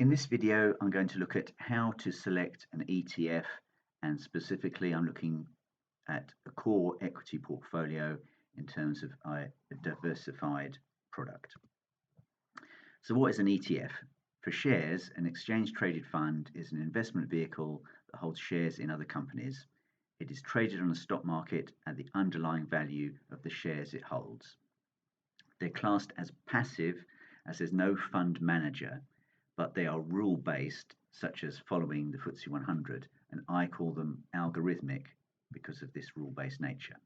In this video, I'm going to look at how to select an ETF, and specifically I'm looking at a core equity portfolio in terms of a diversified product. So what is an ETF? For shares, an exchange-traded fund is an investment vehicle that holds shares in other companies. It is traded on the stock market at the underlying value of the shares it holds. They're classed as passive as there's no fund manager, but they are rule-based, such as following the FTSE 100, and I call them algorithmic because of this rule-based nature.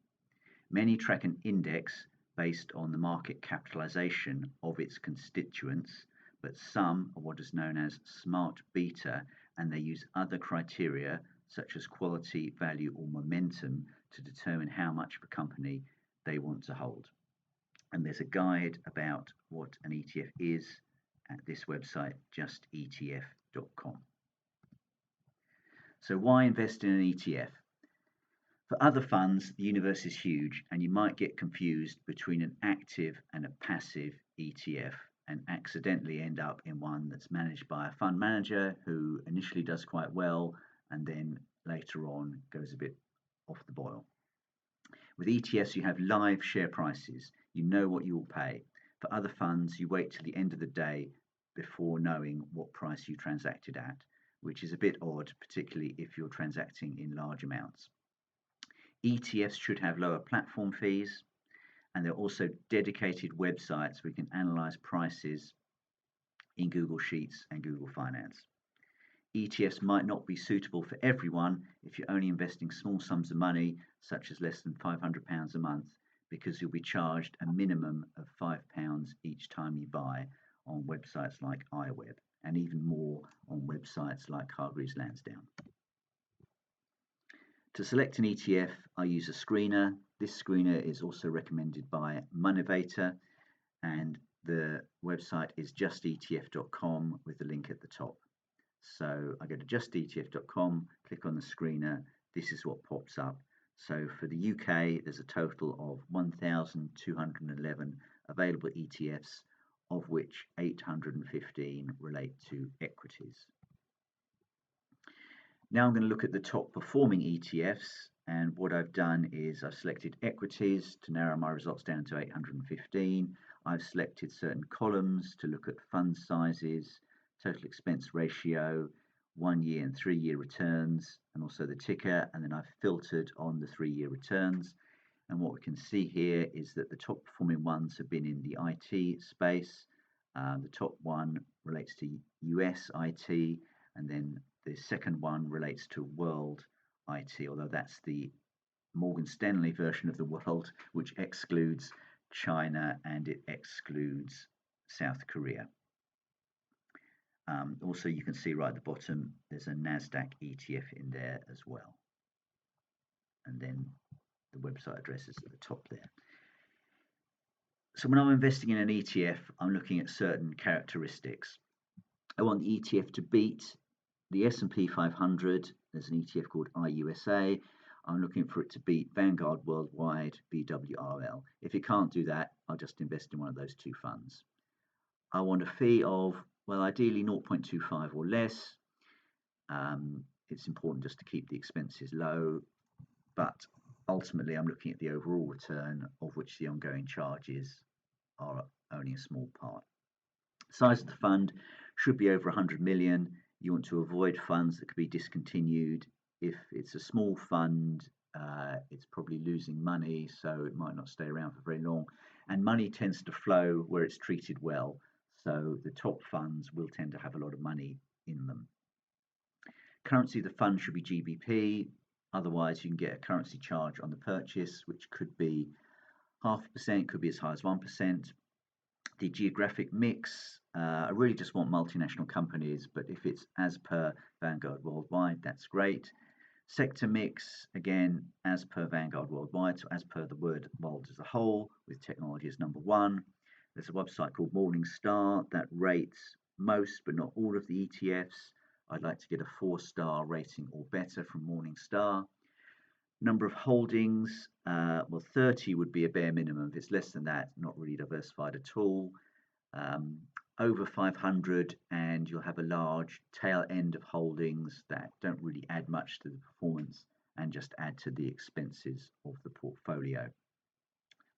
Many track an index based on the market capitalization of its constituents, but some are what is known as smart beta, and they use other criteria such as quality, value, or momentum to determine how much of a company they want to hold. And there's a guide about what an ETF is at this website, justetf.com. So why invest in an ETF? For other funds, the universe is huge, and you might get confused between an active and a passive ETF and accidentally end up in one that's managed by a fund manager who initially does quite well and then later on goes a bit off the boil. With ETFs, you have live share prices. You know what you will pay. For other funds, you wait till the end of the day before knowing what price you transacted at, which is a bit odd, particularly if you're transacting in large amounts. ETFs should have lower platform fees, and there are also dedicated websites where you can analyze prices in Google Sheets and Google Finance. ETFs might not be suitable for everyone if you're only investing small sums of money, such as less than £500 a month, because you'll be charged a minimum of £5 each time you buy on websites like iWeb, and even more on websites like Hargreaves Lansdown. To select an ETF, I use a screener. This screener is also recommended by Monevator, and the website is justetf.com with the link at the top. So I go to justetf.com, click on the screener. This is what pops up. So for the UK, there's a total of 1,211 available ETFs, of which 815 relate to equities. Now I'm going to look at the top performing ETFs, and what I've done is I've selected equities to narrow my results down to 815. I've selected certain columns to look at fund sizes, total expense ratio, 1 year and 3 year returns, and also the ticker, and then I've filtered on the 3 year returns. And what we can see here is that the top performing ones have been in the IT space. The top one relates to US IT, and then the second one relates to world IT, although that's the Morgan Stanley version of the world, which excludes China and it excludes South Korea. Also, you can see right at the bottom, there's a NASDAQ ETF in there as well. And then the website address is at the top there. So when I'm investing in an ETF, I'm looking at certain characteristics. I want the ETF to beat the S&P 500. There's an ETF called IUSA. I'm looking for it to beat Vanguard Worldwide, BWRL. If it can't do that, I'll just invest in one of those two funds. I want a fee of, well, ideally 0.25 or less. It's important just to keep the expenses low, but ultimately I'm looking at the overall return, of which the ongoing charges are only a small part. Size of the fund should be over 100 million. You want to avoid funds that could be discontinued. If it's a small fund, it's probably losing money, so it might not stay around for very long. And money tends to flow where it's treated well. So the top funds will tend to have a lot of money in them. Currency of the fund should be GBP. Otherwise, you can get a currency charge on the purchase, which could be 0.5%, could be as high as 1%. The geographic mix, I really just want multinational companies, but if it's as per Vanguard Worldwide, that's great. Sector mix, again, as per Vanguard Worldwide, so as per the world as a whole, with technology as number one. There's a website called Morningstar that rates most but not all of the ETFs. I'd like to get a 4-star rating or better from Morningstar. Number of holdings, well, 30 would be a bare minimum. If it's less than that, not really diversified at all. Over 500 and and you'll have a large tail end of holdings that don't really add much to the performance and just add to the expenses of the portfolio.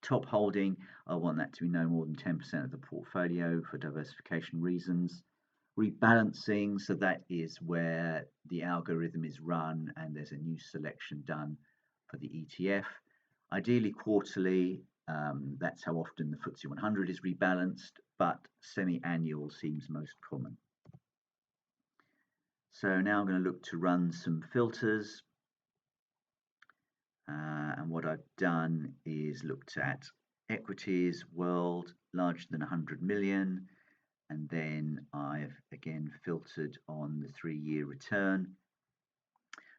Top holding, I want that to be no more than 10% of the portfolio for diversification reasons. Rebalancing, so that is where the algorithm is run and there's a new selection done for the ETF. Ideally quarterly, that's how often the FTSE 100 is rebalanced, but semi-annual seems most common. So now I'm going to look to run some filters. And what I've done is looked at equities, world, larger than 100 million. And then I've again filtered on the 3-year return.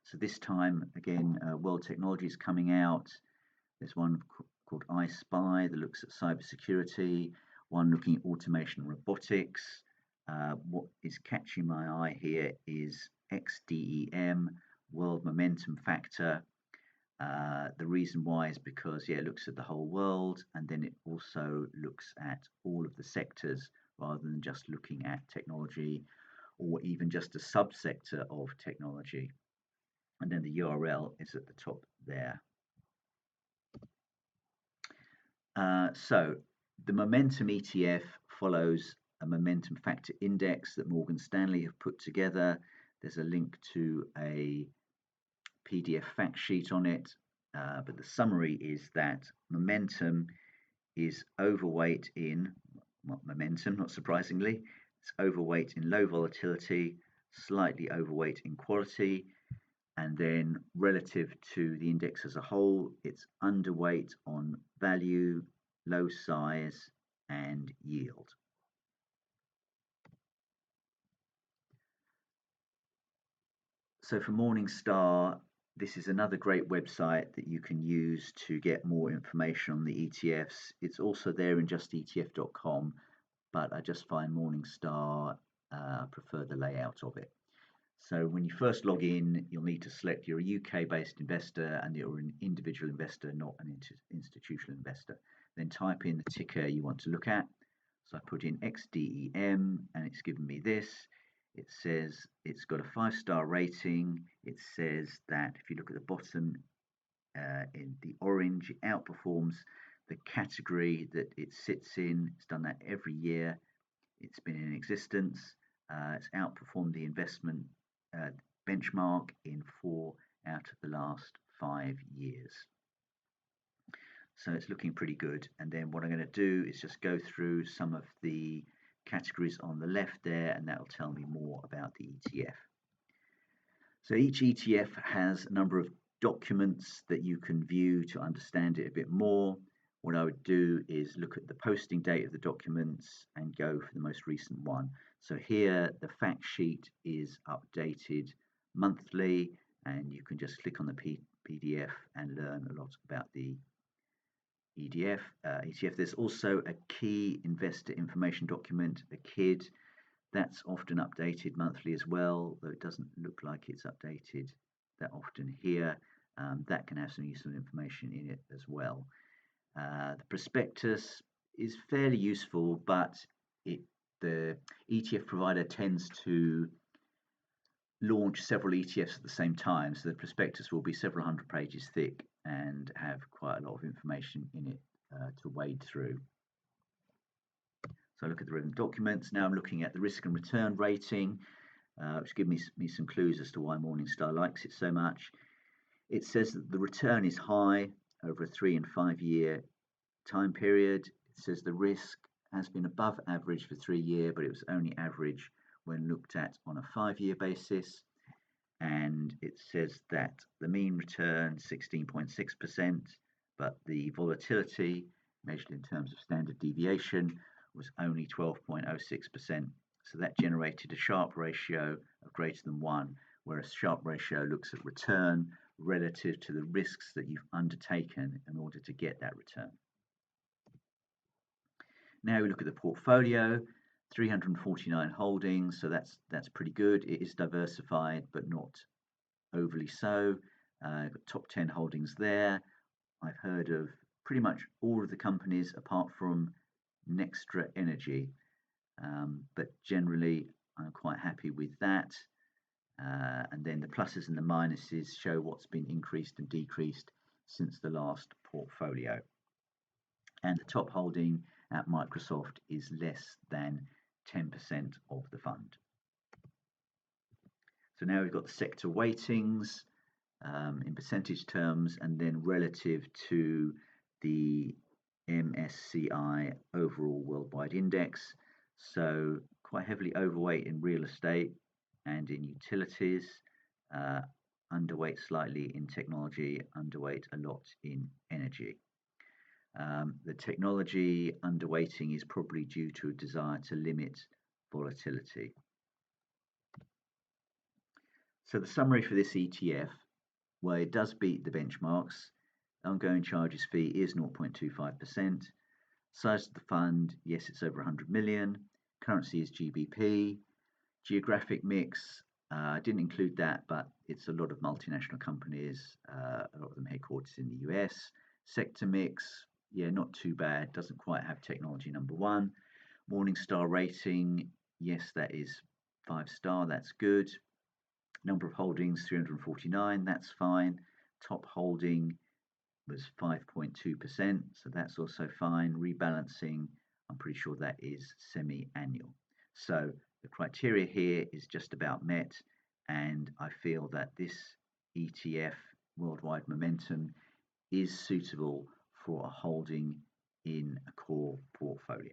So this time, again, world technology is coming out. There's one called I Spy that looks at cybersecurity, one looking at automation and robotics. What is catching my eye here is XDEM, World Momentum Factor. The reason why is because, it looks at the whole world, and then it also looks at all of the sectors rather than just looking at technology or even just a subsector of technology. And then the URL is at the top there. So the Momentum ETF follows a momentum factor index that Morgan Stanley have put together. There's a link to a PDF fact sheet on it, but the summary is that momentum is overweight in, momentum, not surprisingly, it's overweight in low volatility, slightly overweight in quality, and then relative to the index as a whole, it's underweight on value, low size, and yield. So for Morningstar, this is another great website that you can use to get more information on the ETFs. It's also there in justetf.com, but I just find Morningstar, prefer the layout of it. So when you first log in, you'll need to select you're a UK-based investor and you're an individual investor, not an institutional investor. Then type in the ticker you want to look at. So I put in XDEM and it's given me this. It says it's got a 5-star rating. It says that if you look at the bottom in the orange, it outperforms the category that it sits in. It's done that every year it's been in existence. It's outperformed the investment benchmark in 4 out of the last 5 years. So it's looking pretty good. And then what I'm going to do is just go through some of the categories on the left there, and that will tell me more about the ETF. So each ETF has a number of documents that you can view to understand it a bit more. What I would do is look at the posting date of the documents and go for the most recent one. So here the fact sheet is updated monthly, and you can just click on the PDF and learn a lot about the ETF. There's also a key investor information document, a KID, that's often updated monthly as well, though it doesn't look like it's updated that often here. That can have some useful information in it as well. The prospectus is fairly useful, but the ETF provider tends to launch several ETFs at the same time, so the prospectus will be several hundred pages thick and have quite a lot of information in it to wade through. So I look at the relevant documents. Now I'm looking at the risk and return rating, which gives me some clues as to why Morningstar likes it so much. It says that the return is high over a 3 and 5 year time period. It says the risk has been above average for 3 years, but it was only average when looked at on a 5-year basis. And it says that the mean return 16.6%, but the volatility measured in terms of standard deviation was only 12.06%. So that generated a Sharpe ratio of greater than 1, whereas Sharpe ratio looks at return relative to the risks that you've undertaken in order to get that return. Now we look at the portfolio, 349 holdings, so that's pretty good. It is diversified, but not overly so. Got top 10 holdings there. I've heard of pretty much all of the companies apart from Nextra Energy, but generally I'm quite happy with that. And then the pluses and the minuses show what's been increased and decreased since the last portfolio. And the top holding at Microsoft is less than 10% of the fund. So now we've got the sector weightings in percentage terms, and then relative to the MSCI overall worldwide index. So quite heavily overweight in real estate and in utilities, underweight slightly in technology, underweight a lot in energy. The technology underweighting is probably due to a desire to limit volatility. So the summary for this ETF, well, it does beat the benchmarks. Ongoing charges fee is 0.25%. Size of the fund, yes, it's over 100 million. Currency is GBP. Geographic mix, I didn't include that, but it's a lot of multinational companies, a lot of them headquartered in the US. Sector mix, yeah, not too bad. Doesn't quite have technology number one. Morningstar rating, yes, that is 5-star. That's good. Number of holdings, 349. That's fine. Top holding was 5.2%, so that's also fine. Rebalancing, I'm pretty sure that is semi-annual. So the criteria here is just about met, and I feel that this ETF, Worldwide Momentum, is suitable for a holding in a core portfolio.